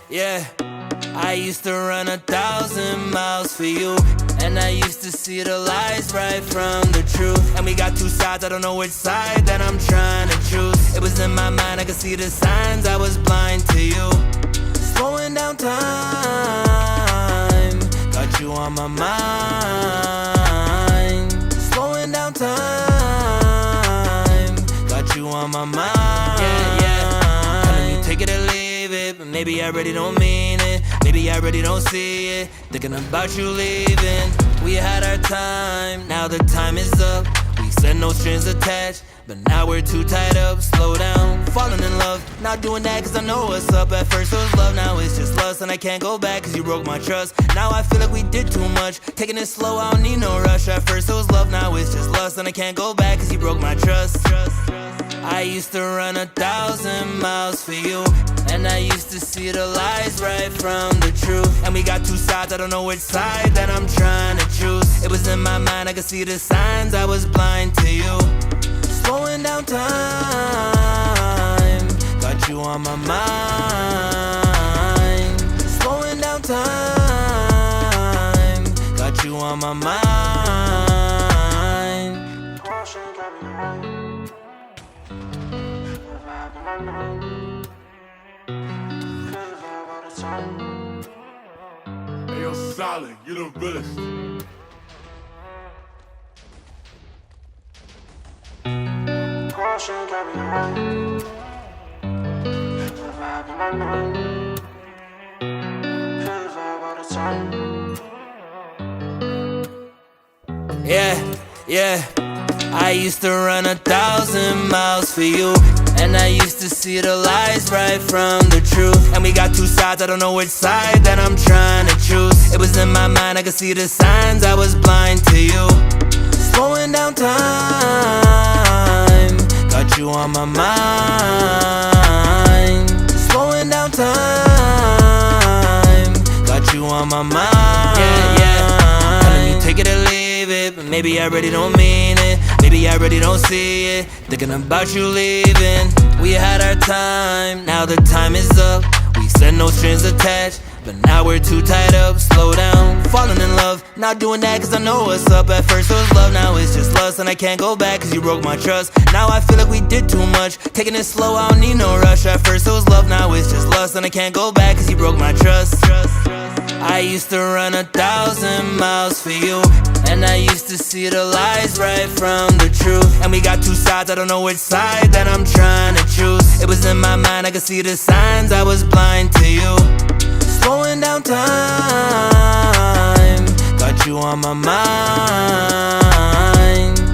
Yeah, I used to run 1,000 miles for you, and I used to see the lies right from the truth. And we got two sides, I don't know which side that I'm trying to choose. It was in my mind, I could see the signs, I was blind to you. Slowing down time, got you on my mind. Slowing down time, got you on my mind. Yeah, telling you take it or leave it, but maybe I really don't mean it. Maybe I really don't see it, thinking about you leaving. We had our time, now the time is up. We said no strings attached, but now we're too tied up. Slow down, falling in love, not doing that cause I know what's up. At first it was love, now it's just lust, and I can't go back cause you broke my trust. Now I feel like we did too much, taking it slow, I don't need no rush. At first it was love, now it's just lust, and I can't go back cause you broke my trust. I used to run 1,000 miles for you, and I used to see the lies right from the truth. And we got two sides, I don't know which side that I'm trying to choose. It was in my mind, I could see the signs, I was blind to you. Slowing down time, got you on my mind. Slowing down time, got you on my mind. Hey, yo, solid, you the realest. Yeah, I used to run 1,000 miles for you, and I used to see the lies right from the truth. And we got two sides, I don't know which side that I'm trying to choose. It was in my mind, I could see the signs, I was blind to you. Slowing down time, got you on my mind. Slowing down time, got you on my mind. Yeah, telling you take it or leave it, but maybe I really don't mean it. Maybe I really don't see it, thinking about you leaving. We had our time, now the time is up. We said no strings attached, but now we're too tied up. Slow down, falling in love, not doing that cause I know what's up. At first it was love, now it's just lust, and I can't go back cause you broke my trust. Now I feel like we did too much, taking it slow, I don't need no rush. At first it was love, now it's just lust, and I can't go back cause you broke my trust. I used to run 1,000 miles for you, and I used to see the lies right from the truth. And we got two sides, I don't know which side that I'm trying to choose. It was in my mind, I could see the signs, I was blind to you. Slowing down time, got you on my mind.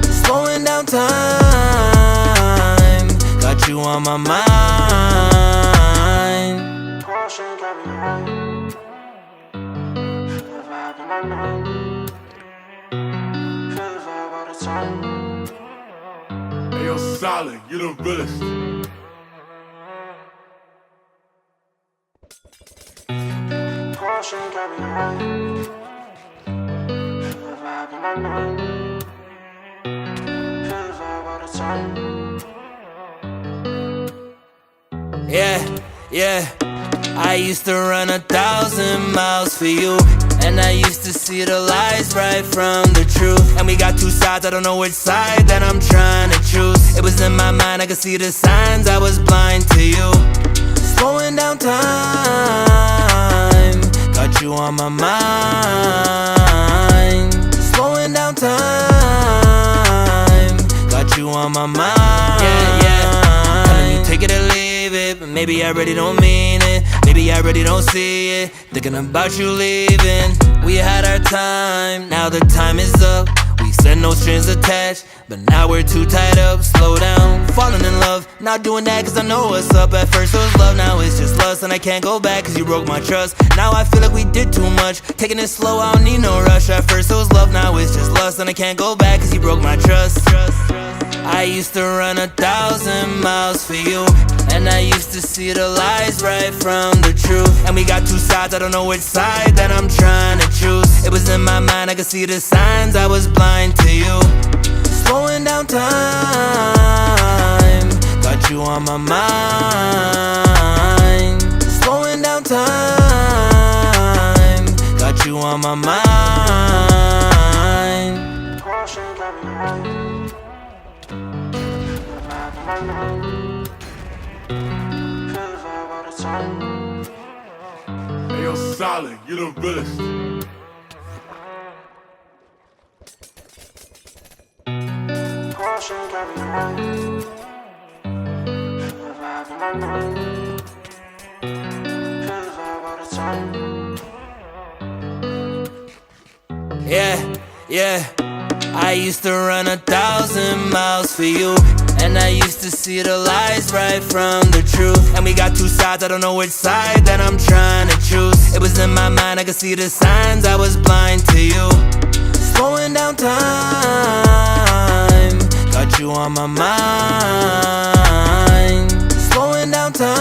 Slowing down time, got you on my mind. Hey, yo, solid, you the realest. Yeah, I used to run 1,000 miles for you, and I used to see the lies right from the truth. And we got two sides, I don't know which side that I'm trying to choose. It was in my mind, I could see the signs, I was blind to you. Slowing down time, got you on my mind. Slowing down time, got you on my mind. Yeah, telling you take it or leave it, but maybe I really don't mean it. Maybe I really don't see it, thinking about you leaving. We had our time, now the time is up. We said no strings attached, but now we're too tied up. Slow down, falling in love, not doing that cause I know what's up. At first it was love, now it's just lust, and I can't go back cause you broke my trust. Now I feel like we did too much, taking it slow, I don't need no rush. At first it was love, now it's just lust, and I can't go back cause you broke my trust. I used to run 1,000 miles for you, and I used to see the lies right from the truth. And we got two sides, I don't know which side that I'm trying to choose. It was in my mind, I could see the signs, I was blind to you. Slowing down time, got you on my mind. Slowing down time, got you on my mind. Hey, yo, solid, you the realest. Yeah, yeah. I used to run 1,000 miles for you, and I used to see the lies right from the truth. And we got two sides, I don't know which side that I'm trying to choose. It was in my mind, I could see the signs, I was blind to you. Slowing down time, got you on my mind. Slowing down time,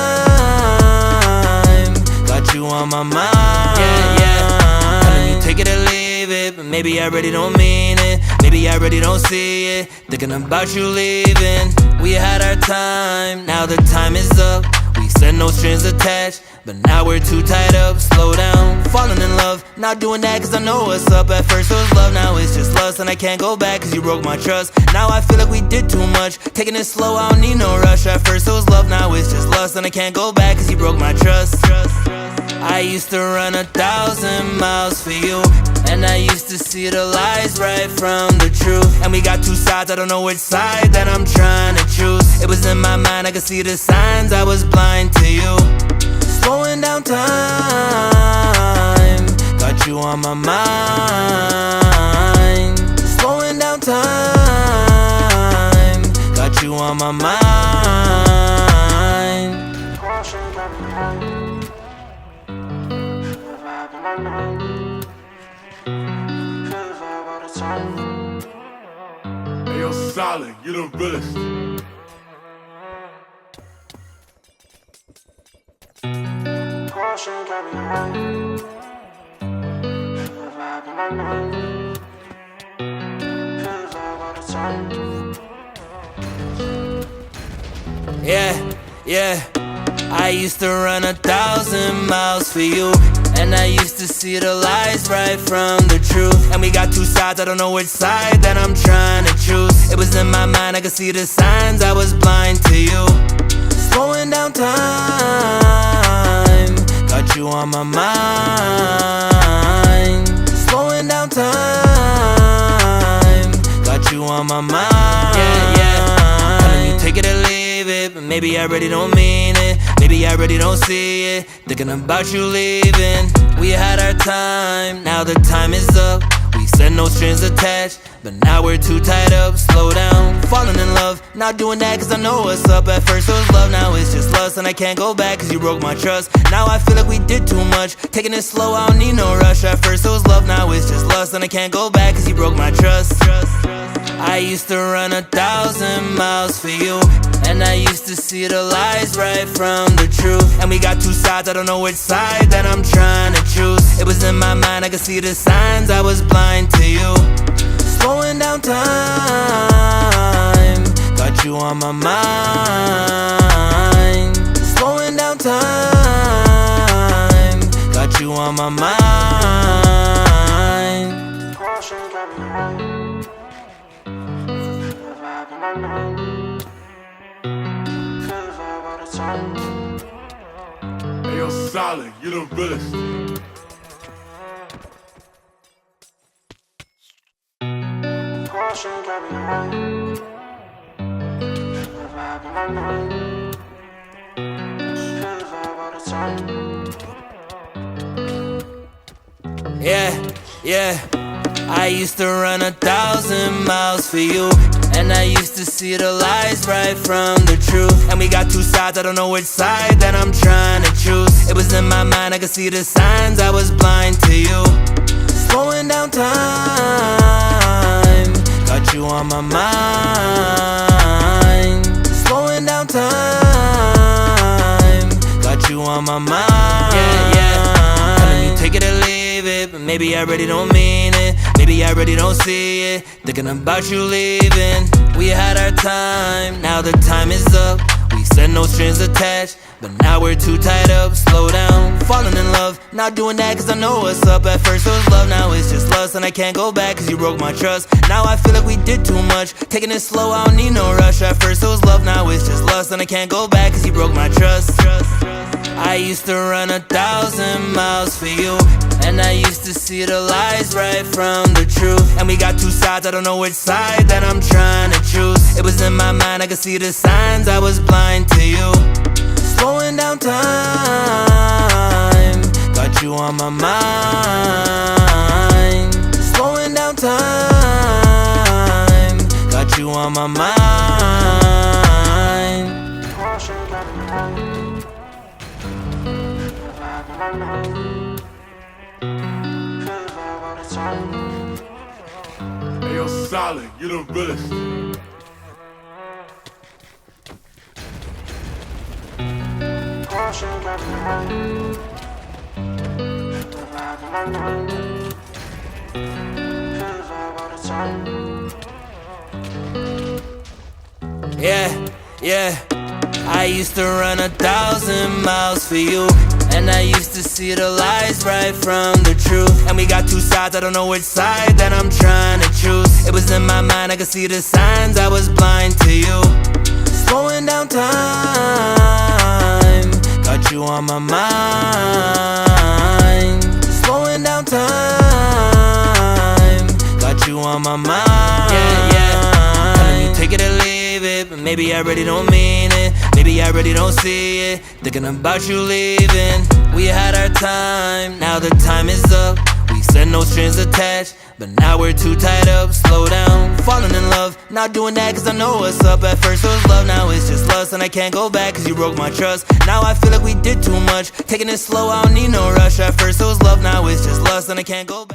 got you on my mind. Yeah, yeah. Telling you take it or leave it, but maybe I really don't mean it. Maybe I really don't see it. Thinking about you leaving. We had our time, now the time is up. We said no strings attached, but now we're too tied up. Slow down, falling in love. Not doing that cause I know what's up. At first it was love, now it's just lust. And I can't go back cause you broke my trust. Now I feel like we did too much. Taking it slow, I don't need no rush. At first it was love, now it's just lust. And I can't go back cause you broke my trust. I used to run 1,000 miles for you, and I used to see the lies right from the truth. And we got two sides, I don't know which side that I'm trying to choose. It was in my mind, I could see the signs, I was blind to you. Slowing down time, got you on my mind. Slowing down time, got you on my mind. Hey, yo, solid, you the realest. Yeah, yeah. I used to run 1,000 miles for you, and I used to see the lies right from the truth. And we got two sides, I don't know which side that I'm trying to choose. It was in my mind, I could see the signs, I was blind to you. Slowing down time, got you on my mind. Slowing down time, got you on my mind. Yeah, yeah. Telling you take it or leave it, but maybe I really don't mean it. Maybe I really don't see it. Thinking about you leaving. We had our time, now the time is up. We said no strings attached, but now we're too tied up. Slow down, falling in love. Not doing that cause I know what's up. At first it was love, now it's just lust. And I can't go back cause you broke my trust. Now I feel like we did too much. Taking it slow, I don't need no rush. At first it was love, now it's just lust. And I can't go back cause you broke my trust. I used to run 1,000 miles for you, and I used to see the lies right from the truth. And we got two sides, I don't know which side that I'm trying to choose. It was in my mind, I could see the signs, I was blind to you. Slowing down time, got you on my mind. Slowing down time, got you on my mind. Hey, yo, solid, you the realest. Yeah, yeah. I used to run 1,000 miles for you, and I used to see the lies right from the truth. And we got two sides, I don't know which side that I'm trying to choose. It was in my mind, I could see the signs, I was blind to you. Slowing down time, got you on my mind. Slowing down time, got you on my mind. Yeah, yeah. Telling you take it or leave it, but maybe I really don't mean it. Maybe I really don't see it. Thinking about you leaving. We had our time, now the time is up. We said no strings attached, but now we're too tied up. Slow down, falling in love. Not doing that cause I know what's up. At first it was love, now it's just lust. And I can't go back cause you broke my trust. Now I feel like we did too much. Taking it slow, I don't need no rush. At first it was love, now it's just lust. And I can't go back cause you broke my trust. I used to run 1,000 miles for you, and I used to see the lies right from the truth. And we got two sides, I don't know which side that I'm trying to choose. It was in my mind, I could see the signs, I was blind to you. Slowing down time, got you on my mind. Slowing down time, got you on my mind. Hey, yo, solid, you the realest. Yeah. I used to run 1,000 miles for you, and I used to see the lies right from the truth. And we got two sides, I don't know which side that I'm trying to choose. It was in my mind, I could see the signs, I was blind to you. Slowing down time, got you on my mind. Slowing down time, got you on my mind. Yeah. Telling you take it or leave it, but maybe I really don't mean it. Maybe I really don't see it. Thinking about you leaving. We had our time, now the time is up. We said no strings attached, but now we're too tied up. Slow down, falling in love. Not doing that cause I know what's up. At first it was love, now it's just lust. And I can't go back cause you broke my trust. Now I feel like we did too much. Taking it slow, I don't need no rush. At first it was love, now it's just lust. And I can't go back.